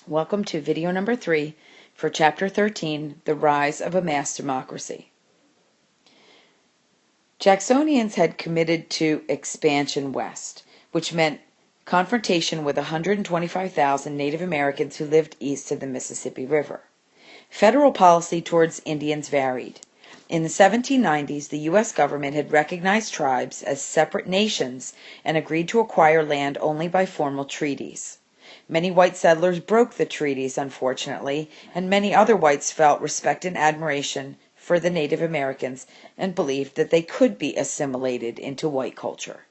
Welcome to video number 3 for Chapter 13, The Rise of a Mass Democracy. Jacksonians had committed to expansion west, which meant confrontation with 125,000 Native Americans who lived east of the Mississippi River. Federal policy towards Indians varied. In the 1790s, the U.S. government had recognized tribes as separate nations and agreed to acquire land only by formal treaties. Many white settlers broke the treaties, unfortunately, and many other whites felt respect and admiration for the Native Americans and believed that they could be assimilated into white culture.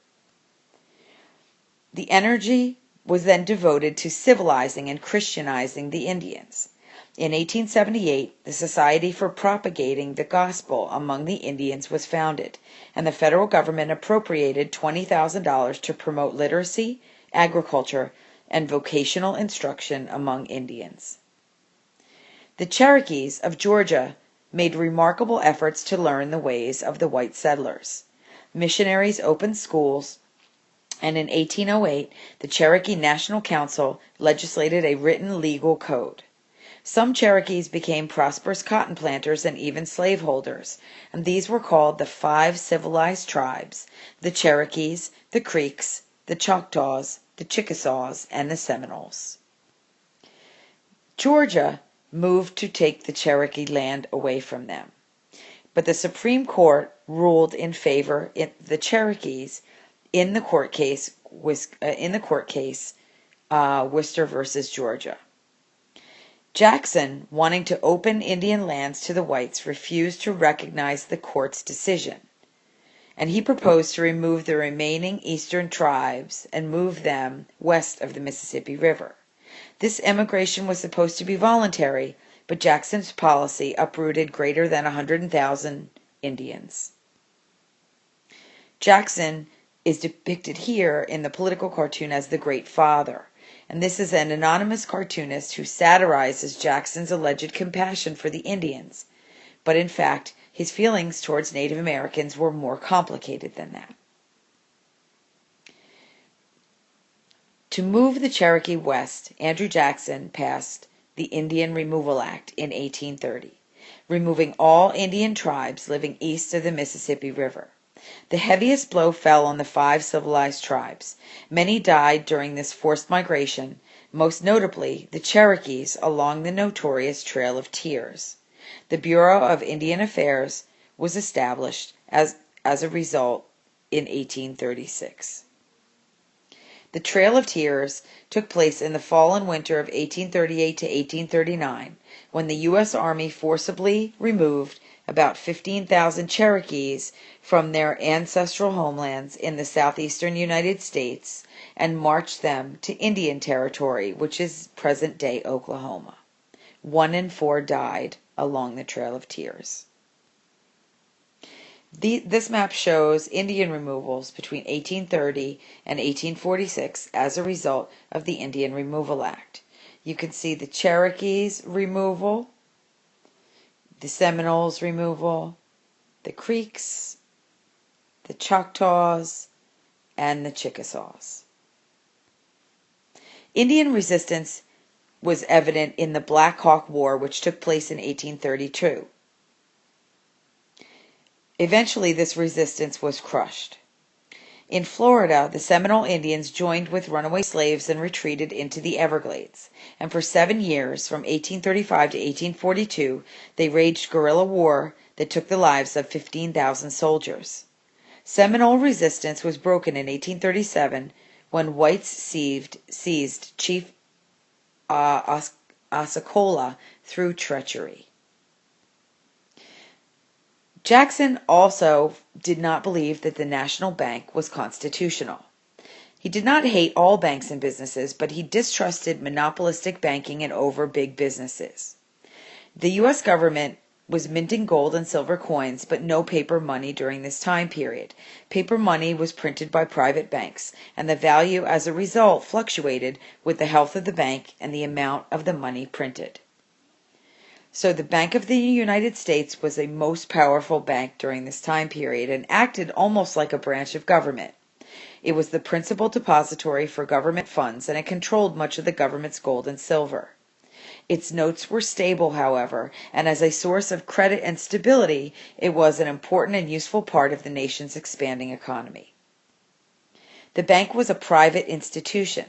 The energy was then devoted to civilizing and Christianizing the Indians. In 1878, the Society for Propagating the Gospel among the Indians was founded, and the federal government appropriated $20,000 to promote literacy, agriculture, and vocational instruction among Indians. The Cherokees of Georgia made remarkable efforts to learn the ways of the white settlers. Missionaries opened schools, and in 1808, the Cherokee National Council legislated a written legal code. Some Cherokees became prosperous cotton planters and even slaveholders, and these were called the 5 civilized tribes: the Cherokees, the Creeks, the Choctaws, the Chickasaws, and the Seminoles. Georgia moved to take the Cherokee land away from them, but the Supreme Court ruled in favor of the Cherokees in the court case Worcester versus Georgia. Jackson, wanting to open Indian lands to the whites, refused to recognize the court's decision, and he proposed to remove the remaining eastern tribes and move them west of the Mississippi River. This emigration was supposed to be voluntary, but Jackson's policy uprooted greater than 100,000 Indians. Jackson is depicted here in the political cartoon as the Great Father, and this is an anonymous cartoonist who satirizes Jackson's alleged compassion for the Indians, but in fact, his feelings towards Native Americans were more complicated than that. To move the Cherokee west, Andrew Jackson passed the Indian Removal Act in 1830, removing all Indian tribes living east of the Mississippi River. The heaviest blow fell on the 5 civilized tribes. Many died during this forced migration, most notably the Cherokees along the notorious Trail of Tears. The Bureau of Indian Affairs was established as a result in 1836. The Trail of Tears took place in the fall and winter of 1838 to 1839, when the U.S. Army forcibly removed about 15,000 Cherokees from their ancestral homelands in the southeastern United States and marched them to Indian Territory, which is present-day Oklahoma. 1 in 4 died along the Trail of Tears. This map shows Indian removals between 1830 and 1846 as a result of the Indian Removal Act. You can see the Cherokees removal, the Seminoles removal, the Creeks, the Choctaws, and the Chickasaws. Indian resistance was evident in the Black Hawk War, which took place in 1832. Eventually, this resistance was crushed. In Florida, the Seminole Indians joined with runaway slaves and retreated into the Everglades, and for 7 years, from 1835 to 1842, they waged guerrilla war that took the lives of 15,000 soldiers. Seminole resistance was broken in 1837 when whites seized Chief Osceola through treachery. Jackson also did not believe that the national bank was constitutional. He did not hate all banks and businesses, but he distrusted monopolistic banking and over big businesses. The U.S. government was minting gold and silver coins, but no paper money during this time period. Paper money was printed by private banks, and the value as a result fluctuated with the health of the bank and the amount of the money printed. So the Bank of the United States was a most powerful bank during this time period and acted almost like a branch of government. It was the principal depository for government funds, and it controlled much of the government's gold and silver. Its notes were stable, however, and as a source of credit and stability, it was an important and useful part of the nation's expanding economy. The bank was a private institution.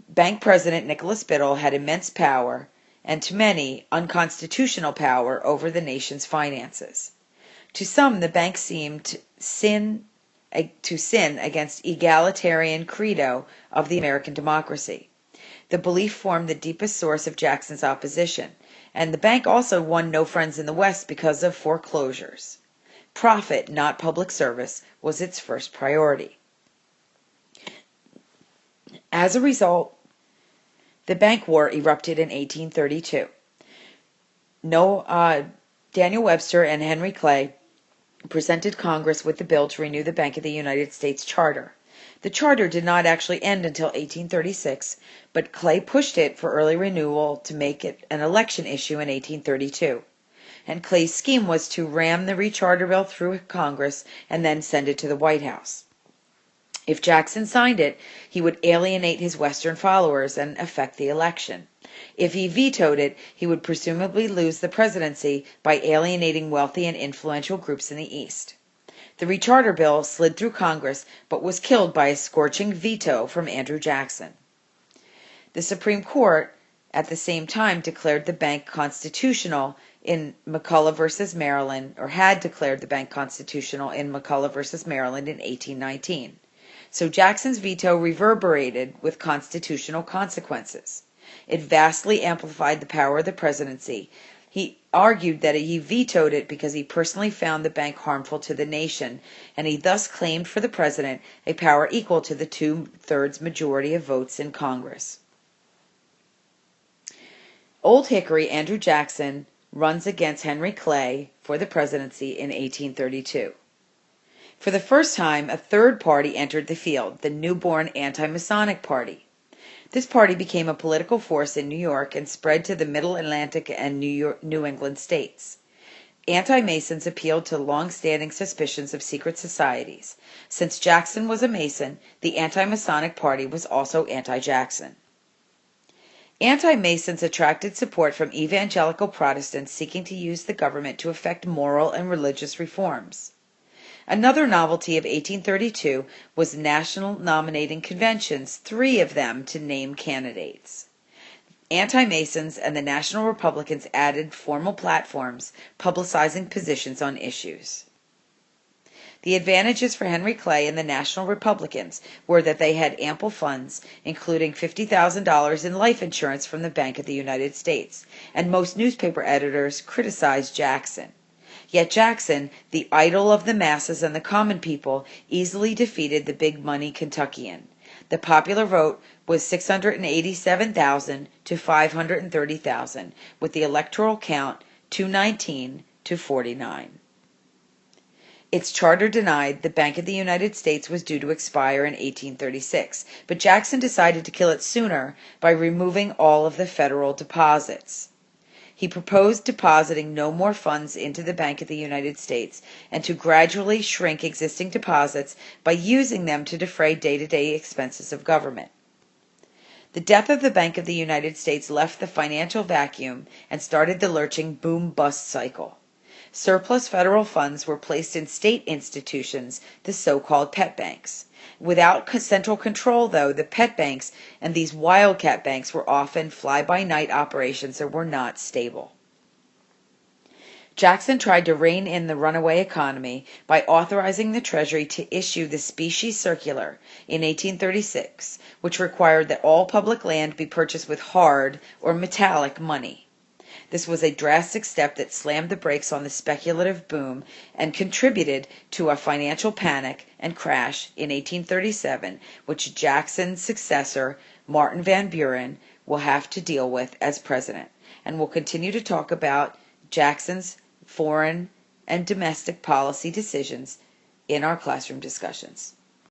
Bank President Nicholas Biddle had immense power, and to many, unconstitutional power over the nation's finances. To some, the bank seemed to sin against egalitarian credo of the American democracy. The belief formed the deepest source of Jackson's opposition, and the bank also won no friends in the West because of foreclosures. Profit, not public service, was its first priority. As a result, the bank war erupted in 1832. Daniel Webster and Henry Clay presented Congress with the bill to renew the Bank of the United States charter. The charter did not actually end until 1836, but Clay pushed it for early renewal to make it an election issue in 1832. And Clay's scheme was to ram the recharter bill through Congress and then send it to the White House. If Jackson signed it, he would alienate his Western followers and affect the election. If he vetoed it, he would presumably lose the presidency by alienating wealthy and influential groups in the East. The recharter bill slid through Congress, but was killed by a scorching veto from Andrew Jackson. The Supreme Court, at the same time, declared the bank constitutional in McCulloch versus Maryland, or had declared the bank constitutional in McCulloch versus Maryland in 1819. So Jackson's veto reverberated with constitutional consequences. It vastly amplified the power of the presidency. He argued that he vetoed it because he personally found the bank harmful to the nation, and he thus claimed for the president a power equal to the 2/3 majority of votes in Congress. Old Hickory, Andrew Jackson, runs against Henry Clay for the presidency in 1832. For the first time, a third party entered the field, the newborn Anti-Masonic Party. This party became a political force in New York and spread to the Middle Atlantic and New England states. Anti-Masons appealed to long-standing suspicions of secret societies. Since Jackson was a Mason, the Anti-Masonic Party was also anti-Jackson. Anti-Masons attracted support from evangelical Protestants seeking to use the government to effect moral and religious reforms. Another novelty of 1832 was national nominating conventions, 3 of them to name candidates. Anti-Masons and the National Republicans added formal platforms publicizing positions on issues. The advantages for Henry Clay and the National Republicans were that they had ample funds, including $50,000 in life insurance from the Bank of the United States, and most newspaper editors criticized Jackson. Yet Jackson, the idol of the masses and the common people, easily defeated the big money Kentuckian. The popular vote was 687,000 to 530,000, with the electoral count 219 to 49. Its charter denied, the Bank of the United States was due to expire in 1836, but Jackson decided to kill it sooner by removing all of the federal deposits. He proposed depositing no more funds into the Bank of the United States and to gradually shrink existing deposits by using them to defray day-to-day expenses of government. The death of the Bank of the United States left the financial vacuum and started the lurching boom-bust cycle. Surplus federal funds were placed in state institutions, the so-called pet banks. Without central control, though, the pet banks and these wildcat banks were often fly-by-night operations that were not stable. Jackson tried to rein in the runaway economy by authorizing the Treasury to issue the Specie Circular in 1836, which required that all public land be purchased with hard or metallic money. This was a drastic step that slammed the brakes on the speculative boom and contributed to a financial panic and crash in 1837, which Jackson's successor, Martin Van Buren, will have to deal with as president. And we'll continue to talk about Jackson's foreign and domestic policy decisions in our classroom discussions.